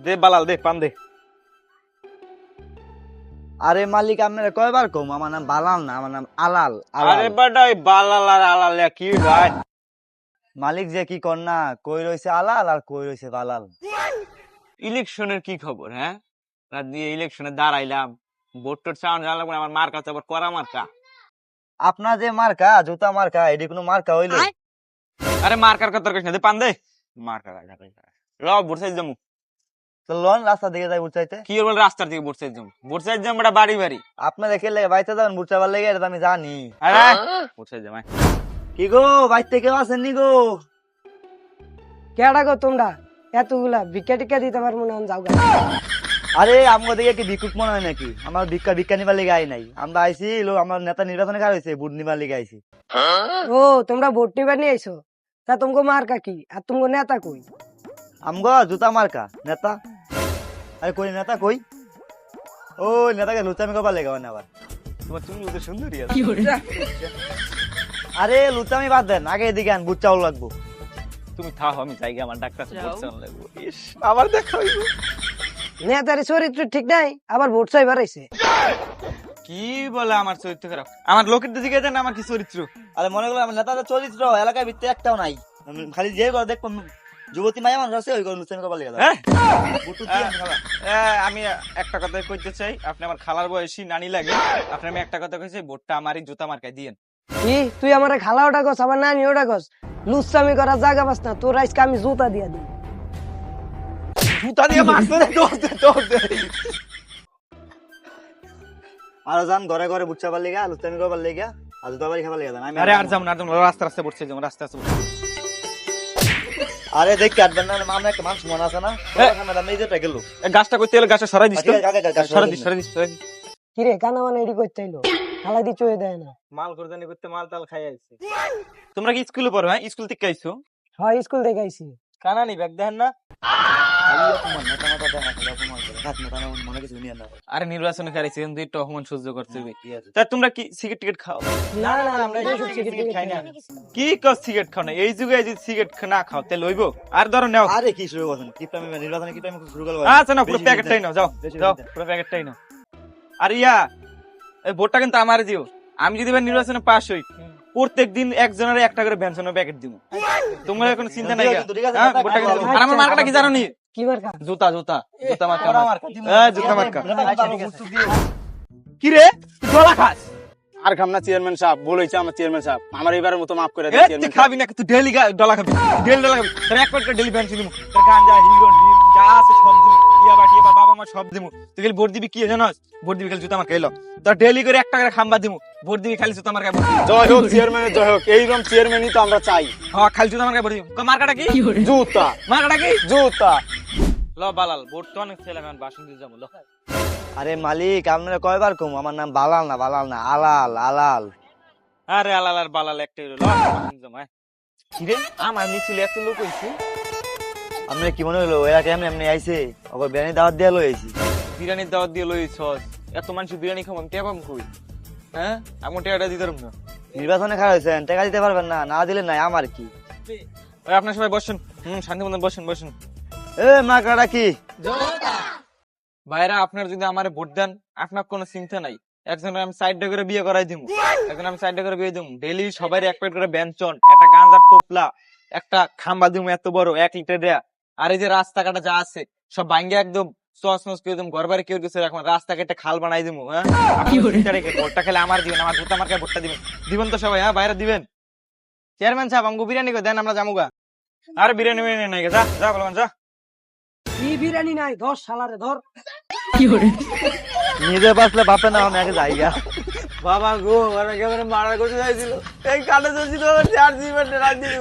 দে বালাল দে পান দে। আরে মালিক আপনারা কয়বার কম আমার নাম বালাল না, আমার নাম আলাল। আরে বেটা বালাল আর আলাল কি ভাই? মালিক যে কি কর না, কই রইছে আলাল আর কই রইছে বালাল। ইলেকশনের কি খবর? হ্যাঁ, রাত দিয়ে ইলেকশনে দাঁড়াইলাম, ভোট টোট চাওয়ান জানলাম আমার মার্কা তো আবার করা মার্কা। আপনার যে মার্কা জুতা মার্কা, এটি কোনো মার্কা হইলো? আরে মার্কার কথা কইছ না, দে পান দে। মার্কা ল ভোট চাই যামু। তো লোন রাস্তা দিকে যাই বুঝাইতে। কি বল রাস্তার দিকে ভোট চাই যামু? ভোট চাই যাম বেটা বাড়ি বাড়ি। আপনার দেখে লেগে বাইতে যাবেন বুঝাবার লেগে, এটা তো আমি জানি। আরে ভোট চাই যাম। কি গো বাইতে কেউ আছেন নি গো? কেডা গো তোমরা এতগুলা ভিক্ষা টিক্ষা দিতে পারবো না, যাও গা। আরে আমাকে দেখে কি ভিক্ষুক মনে হয় নাকি? আমার ভিক্ষা নিবার লেগে আই নাই, আমরা আইছি লোক আমার নেতা নির্বাচনে কার হয়েছে, ভোট নিবার লেগে আইছি। ও তোমরা ভোট নিবার নিয়ে আইছো, তা তোমাকে মার্কা কি আর তোমাকে নেতা কই? আমগো জুতা মার্কা নেতা। আরে কই নেতা কই? ও নেতাকে লুচামি করবার লেগে মানে আবার। তোমার চুল তো সুন্দরী আছে। আরে লুচামি বাদ দেন, আগে এদিকে আন, বুট চাউল লাগবো। তুমি থাও, আমি যাই আমার ডাক্তার ভোট চাওয়ান লাগবো। ইস আবার দেখা হইব। নেতার চরিত্র ঠিক নাই, আবার ভোট চাইবার আইছে। কি বলে আমার চরিত্র খারাপ? আমার লোকের দিকে দেন আমার কি চরিত্র? আরে মনে করলাম নেতাদের চরিত্র এলাকায় ভিত্তি একটাও নাই, খালি যে করে দেখবো যুবতী মায়া মানুষ আছে ওই করে লুচামি করবার লেগে হ্যাঁ? বুটু দিয়ে আন খালা। আমি একটা কথা কইতে চাই, আপনি আমার খালার বয়সী নানি লাগে, আপনি আমি একটা কথা কইছি, ভোটটা আমারই জুতা মার্কায় দিয়েন। কি তুই আমার খালা ওটা গছ, আবার নানি ওটা গছ? লুচ্চামি করার জায়গা পাস না, তোর আজকে আমি জুতা দিয়া দিই। জুতা দিয়ে মারতে দে, দৌড় দে। আর যান ঘরে ঘরে বুট চাবার লেগে, লুচামি করবার লেগে, আর জুতা বাড়ি খাবার লেগে যান। আমি আরে আর যাম না, রাস্তা রাস্তা বসে যাবো, রাস্তা রাস্তা বসে। আরে দেখ কাটবেন না, আমরা একটা মানুষ মনে আছে না? এই যেটা গেল গাছটা করতে গেলে গাছটা সরাই দিস তো। সরাই দিস, আচ্ছা, সরাই দিস, সরাই দিস। কিরে কানা মানে এডি করতে চাইলো, খালা দি চয়ে দেয় না। মাল করদানি করতে মাল টাল খাই আইছে। তোমরা কি স্কুলে পড়ো? হ্যাঁ, স্কুল থেকে আইছো? হয় স্কুল থেকে আইছি। কানানি ব্যাগ দেখেন না? মনে কিছু নিয়ে না। আরে নির্বাচনে খাইছে কিন্তু একটু অপমান সহ্য করতে হবে। তা তোমরা কি সিগারেট টিকেট খাও? না না আমরা এসব সিগারেট খাই না। কি কস সিগারেট খাও না? এই যুগে যদি সিগারেট না খাও তাহলে লইবো? আর ধরো নাও। আরে কি শুরু করছেন? কি টাইমে নির্বাচনে কি টাইমে শুরু করব? আচ্ছা না, পুরো প্যাকেটটাই নাও, যাও যাও, পুরো প্যাকেটটাই নাও। আর ইয়া এই ভোটটা কিন্তু আমারে দিও। আমি যদি এবার নির্বাচনে পাস হই, প্রত্যেকদিন একজনের একটা করে বেনসনের প্যাকেট দিব। তোমার কোনো চিন্তা নাই? ভোটটা কিন্তু আর আমার মার্কাটা কি জানো নি? কি মার্কা? জুতা জুতা জুতা মার্কা। জুতা মার্কা। কি রে গলা খাস? আর খাম না চেয়ারম্যান সাহেব, বলেছে আমার চেয়ারম্যান সাহেব, আমার এবারের মতো মাফ করে দেন তুই চেয়ারম্যান সাহেব। খাবি না, তুই ডেলি ডলা খাবি, ডেলি ডলা খাবি। তোর এক প্যাকেট ডেলি বেনসিন দিমু, তোর গাঞ্জা হিরোইন যা আছে সব দিমু, ইয়া বাটি বা বাবা মা সব দিমু। তুই খালি ভোট দিবি কি জানোস? ভোট দিবি খালি জুতা মার্কা। এলো তোর ডেলি করে একটা করে খাম্বা দিমু, ভোট দিবি খালি জুতা মার্কা। জয় হোক চেয়ারম্যানের জয় হোক, এইরকম চেয়ারম্যানই তো আমরা চাই। হ্যাঁ, খালি জুতা মার্কা ভোট দিবি। মার্কাটা কি? জুতা মার্কাটা কি? জুতা। ল বালাল, ভোট তো অনেক ছেলে আমি বাসন দিয়ে যাবো। ল আরে মালিক আপনারা কয়বার কম, আমার নাম বালাল না আলাল আলাল। আরে আলাল আর বালাল একটাই হলো। ল বাসন জমা। কিরে আমার মিছিল এত লোক হইছে, আপনার কি মনে হলো এরা কেমন এমনি আইছে? ওকে বিরিয়ানি দাওয়াত দিয়ে লই আইছি। বিরিয়ানির দাওয়াত দিয়ে লইছ? এত মানুষ বিরিয়ানি খাবো, আমি টেপাম কই? হ্যাঁ, আমি টেকাটা দিতে পারবো না। নির্বাচনে খারাপ হয়েছেন, টাকা দিতে পারবেন না, না দিলে নাই আমার কি। ওই আপনার সবাই বসুন, শান্তি মতন বসুন বসুন। এ মার্কাটা কি? ভাইরা আপনার যদি আমারে ভোট দেন, আপনার কোনো চিন্তা নাই। একজন আমি সাইডে করে বিয়ে করাই দিমু, একজন আমি সাইডে করে বিয়ে দিমু। ডেইলি সবাই এক প্লেট করে ব্যঞ্জন, একটা গাঁজার টোপলা, একটা খাম্বা দিমু এত বড় 1 লিটার দেয়া। আর এই যে রাস্তাঘাটে যা আছে সব ভাঙ্গে একদম সস করে দিমু, ঘর বাড়ি কেউ কিছু রাখবো না, রাস্তা কেটে খাল বানাই দিমু। হ্যাঁ, ভোটটা খেলে আমার দিবেন, আমার জুতা মার্কায় ভোটটা দিবেন। দিবেন তো সবাই? হ্যাঁ বাইরে দিবেন। চেয়ারম্যান সাহেব আমাকে বিরিয়ানি করে দেন, আমরা জামুগা। আর বিরিয়ানি বিরিয়ানি নাই, যা যা বলবেন যা। কি বিরিয়ানি নাই, ধর শালারে ধর। নিজে বাঁচলে বাপে না আমি আগে যাইগা। বাবা গো, আমার একেবারে মারা করতে চাইছিল, এই কাটা চলছিল, চার জীবন রাত দিয়ে